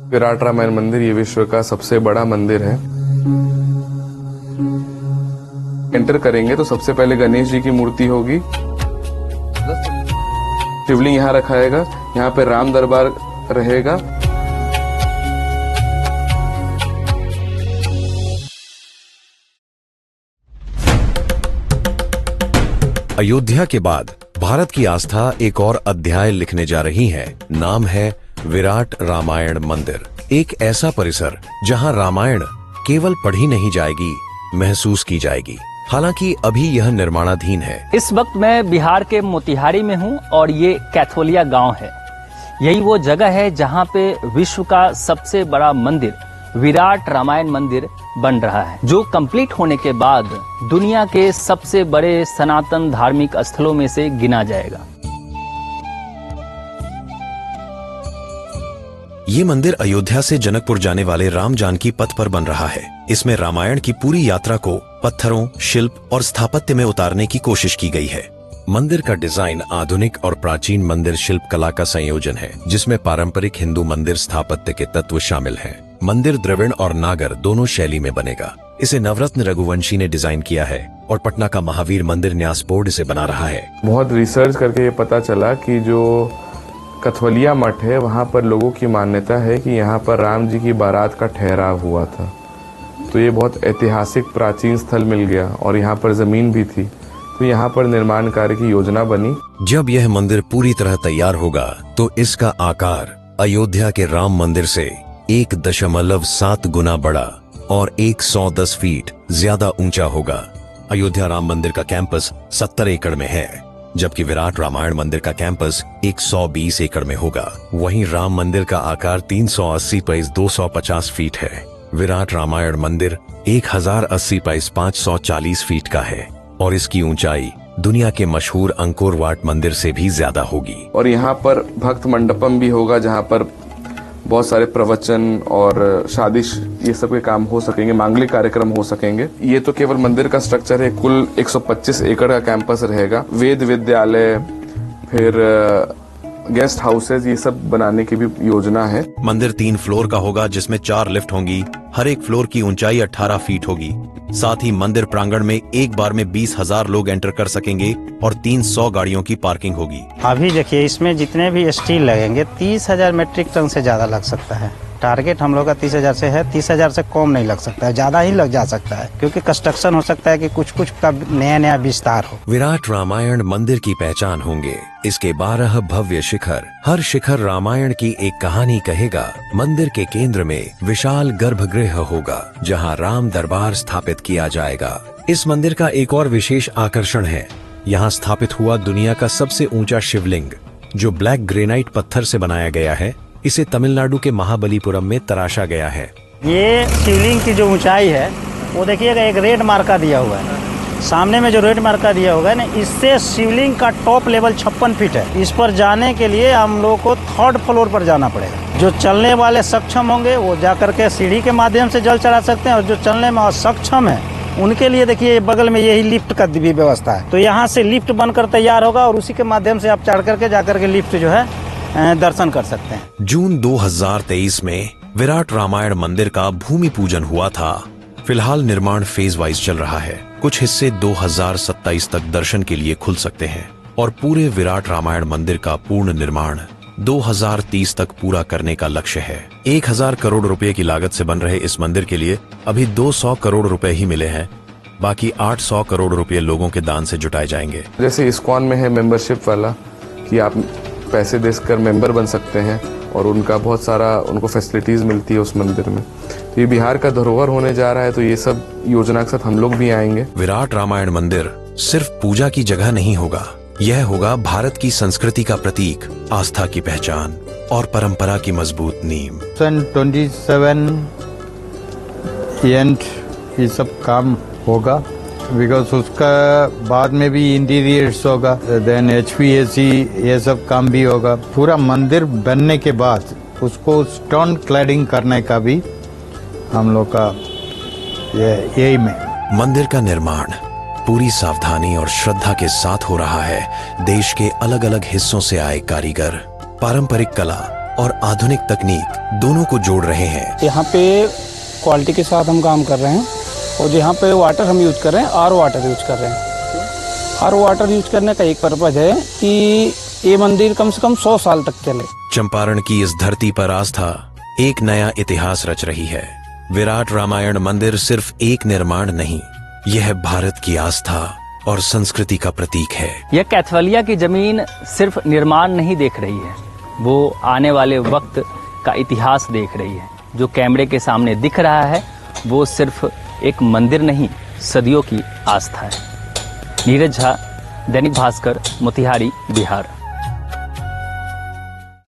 विराट रामायण मंदिर ये विश्व का सबसे बड़ा मंदिर है। एंटर करेंगे तो सबसे पहले गणेश जी की मूर्ति होगी, शिवलिंग यहाँ रखा जाएगा, यहाँ पे राम दरबार रहेगा। अयोध्या के बाद भारत की आस्था एक और अध्याय लिखने जा रही है। नाम है विराट रामायण मंदिर। एक ऐसा परिसर जहां रामायण केवल पढ़ी नहीं जाएगी, महसूस की जाएगी। हालांकि अभी यह निर्माणाधीन है। इस वक्त मैं बिहार के मोतिहारी में हूं और ये कैथोलिया गांव है। यही वो जगह है जहां पे विश्व का सबसे बड़ा मंदिर विराट रामायण मंदिर बन रहा है, जो कंप्लीट होने के बाद दुनिया के सबसे बड़े सनातन धार्मिक स्थलों में से गिना जाएगा। ये मंदिर अयोध्या से जनकपुर जाने वाले राम जानकी पथ पर बन रहा है। इसमें रामायण की पूरी यात्रा को पत्थरों, शिल्प और स्थापत्य में उतारने की कोशिश की गई है। मंदिर का डिजाइन आधुनिक और प्राचीन मंदिर शिल्प कला का संयोजन है, जिसमें पारंपरिक हिंदू मंदिर स्थापत्य के तत्व शामिल हैं। मंदिर द्रविड़ और नागर दोनों शैली में बनेगा। इसे नवरत्न रघुवंशी ने डिजाइन किया है और पटना का महावीर मंदिर न्यास बोर्ड इसे बना रहा है। बहुत रिसर्च करके ये पता चला कि जो कैथोलिया मठ है वहाँ पर लोगों की मान्यता है कि यहाँ पर राम जी की बारात का ठहराव हुआ था। तो ये बहुत ऐतिहासिक प्राचीन स्थल मिल गया और यहाँ पर जमीन भी थी, तो यहाँ पर निर्माण कार्य की योजना बनी। जब यह मंदिर पूरी तरह तैयार होगा तो इसका आकार अयोध्या के राम मंदिर से 1.7 गुना बड़ा और 110 फीट ज्यादा ऊंचा होगा। अयोध्या राम मंदिर का कैंपस 70 एकड़ में है, जबकि विराट रामायण मंदिर का कैंपस 120 एकड़ में होगा। वहीं राम मंदिर का आकार 380 बाई 250 फीट है। विराट रामायण मंदिर 1080 बाई 540 फीट का है और इसकी ऊंचाई दुनिया के मशहूर अंकोर वाट मंदिर से भी ज्यादा होगी। और यहाँ पर भक्त मंडपम भी होगा, जहाँ पर बहुत सारे प्रवचन और शादी ये सब के काम हो सकेंगे, मांगलिक कार्यक्रम हो सकेंगे। ये तो केवल मंदिर का स्ट्रक्चर है। कुल 125 एकड़ का कैंपस रहेगा। वेद विद्यालय, फिर गेस्ट हाउसेज, ये सब बनाने की भी योजना है। मंदिर 3 फ्लोर का होगा, जिसमें 4 लिफ्ट होंगी। हर एक फ्लोर की ऊंचाई 18 फीट होगी। साथ ही मंदिर प्रांगण में एक बार में 20,000 लोग एंटर कर सकेंगे और 300 गाड़ियों की पार्किंग होगी। अभी देखिए, इसमें जितने भी स्टील लगेंगे 30,000 मेट्रिक टन से ज्यादा लग सकता है। टारगेट हम लोग का 30,000 से है। 30,000 से कम नहीं लग सकता है, ज्यादा ही लग जा सकता है, क्योंकि कंस्ट्रक्शन हो सकता है कि कुछ का नया विस्तार हो। विराट रामायण मंदिर की पहचान होंगे इसके 12 भव्य शिखर। हर शिखर रामायण की एक कहानी कहेगा। मंदिर के केंद्र में विशाल गर्भगृह होगा, जहां राम दरबार स्थापित किया जाएगा। इस मंदिर का एक और विशेष आकर्षण है, यहाँ स्थापित हुआ दुनिया का सबसे ऊंचा शिवलिंग, जो ब्लैक ग्रेनाइट पत्थर से बनाया गया है। इसे तमिलनाडु के महाबलीपुरम में तराशा गया है। ये शिवलिंग की जो ऊंचाई है वो देखिएगा, एक रेड मार्का दिया हुआ है। सामने में जो रेड मार्का दिया होगा ना, इससे शिवलिंग का टॉप लेवल 56 फीट है। इस पर जाने के लिए हम लोग को 3rd फ्लोर पर जाना पड़ेगा। जो चलने वाले सक्षम होंगे वो जाकर के सीढ़ी के माध्यम से जल चढ़ा सकते हैं, और जो चलने में असक्षम है उनके लिए देखिए बगल में यही लिफ्ट का भी व्यवस्था है। तो यहाँ से लिफ्ट बनकर तैयार होगा और उसी के माध्यम से आप चढ़ करके जाकर के लिफ्ट जो है दर्शन कर सकते हैं। जून 2023 में विराट रामायण मंदिर का भूमि पूजन हुआ था। फिलहाल निर्माण फेज वाइज चल रहा है। कुछ हिस्से 2027 तक दर्शन के लिए खुल सकते हैं और पूरे विराट रामायण मंदिर का पूर्ण निर्माण 2030 तक पूरा करने का लक्ष्य है। 1000 करोड़ रुपए की लागत से बन रहे इस मंदिर के लिए अभी 200 करोड़ रुपए ही मिले हैं। बाकी 800 करोड़ रुपए लोगों के दान से जुटाए जाएंगे। जैसे इस्कॉन में है मेंबरशिप वाला, कि आप पैसे देकर मेंबर बन सकते हैं और उनका बहुत सारा उनको फैसिलिटीज मिलती है उस मंदिर में। तो ये बिहार का धरोहर होने जा रहा है, तो ये सब योजना के साथ हम लोग भी आएंगे। विराट रामायण मंदिर सिर्फ पूजा की जगह नहीं होगा, यह होगा भारत की संस्कृति का प्रतीक, आस्था की पहचान और परंपरा की मजबूत नींव। 27 एंड ये सब काम होगा, बिकॉज उसका बाद में भी इंटीरियर्स होगा, देन HVAC ये सब काम भी होगा। पूरा मंदिर बनने के बाद उसको स्टोन क्लैडिंग करने का भी हम लोग का ये एम है। मंदिर का निर्माण पूरी सावधानी और श्रद्धा के साथ हो रहा है। देश के अलग अलग हिस्सों से आए कारीगर पारंपरिक कला और आधुनिक तकनीक दोनों को जोड़ रहे हैं। यहाँ पे क्वालिटी के साथ हम काम कर रहे हैं और यहाँ पे वाटर हम यूज कर रहे हैं, आर वाटर यूज कर रहे हैं। आर वाटर यूज करने का एक पर्पज है कि ये मंदिर कम से कम 100 साल तक चले। चंपारण की इस धरती पर आस्था एक नया इतिहास रच रही है। विराट रामायण मंदिर सिर्फ एक निर्माण नहीं, यह भारत की आस्था और संस्कृति का प्रतीक है। यह कैथोलिया की जमीन सिर्फ निर्माण नहीं देख रही है, वो आने वाले वक्त का इतिहास देख रही है। जो कैमरे के सामने दिख रहा है वो सिर्फ एक मंदिर नहीं, सदियों की आस्था है। नीरज झा, दैनिक भास्कर, मोतिहारी, बिहार।